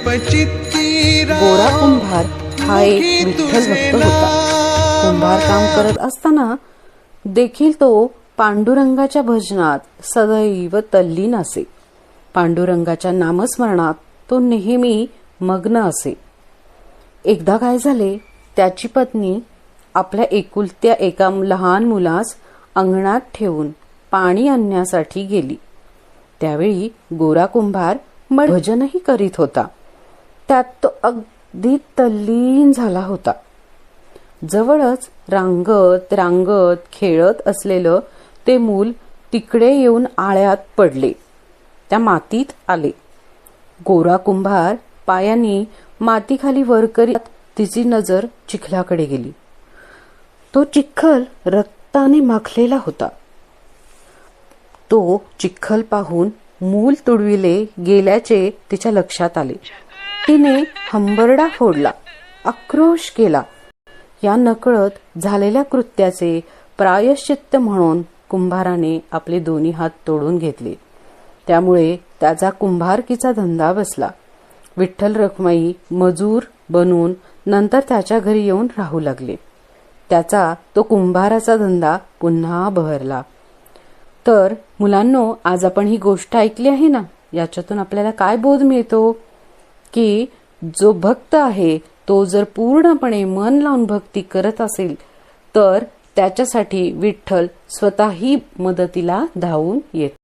गोरा कुंभार हा एक विठ्ठल भक्त होता. कुंभार काम करत असताना देखील तो पांडुरंगाच्या भजनात सदैव तल्लीन असे. पांडुरंगाच्या नामस्मरणात तो नेहमी मग्न असे. एकदा काय झाले, त्याची पत्नी आपल्या एकुलत्या एका लहान मुलास अंगणात ठेवून पाणी आणण्यासाठी गेली. त्यावेळी गोरा कुंभार भजनही करीत होता. त्यात तो अगदी तल्लीन झाला होता. जवळच रांगत रांगत खेळत असलेलं ते मूल तिकडे येऊन आळ्यात पडले, त्या मातीत आले. गोरा कुंभार पायांनी मातीखाली वर करीत तिची नजर चिखलाकडे गेली. तो चिखल रक्ताने माखलेला होता. तो चिखल पाहून मूल तुडविले गेल्याचे तिच्या लक्षात आले. तिने हंबरडा फोडला, आक्रोश केला. या नकळत झालेल्या कृत्याचे प्रायश्चित्त म्हणून कुंभाराने आपले दोन्ही हात तोडून घेतले. त्यामुळे त्याचा कुंभारकीचा धंदा बसला. विठ्ठल रखुमाई मजूर बनून नंतर त्याच्या घरी येऊन राहू लागले. त्याचा तो कुंभाराचा धंदा पुन्हा बहरला. तर मुलांनो, आज आपण ही गोष्ट ऐकली आहे ना, याच्यातून आपल्याला काय बोध मिळतो की जो भक्त आहे तो जर पूर्णपणे मन लावून भक्ती करत असेल तर त्याच्यासाठी विठ्ठल स्वतःही मदतीला धावून येतो.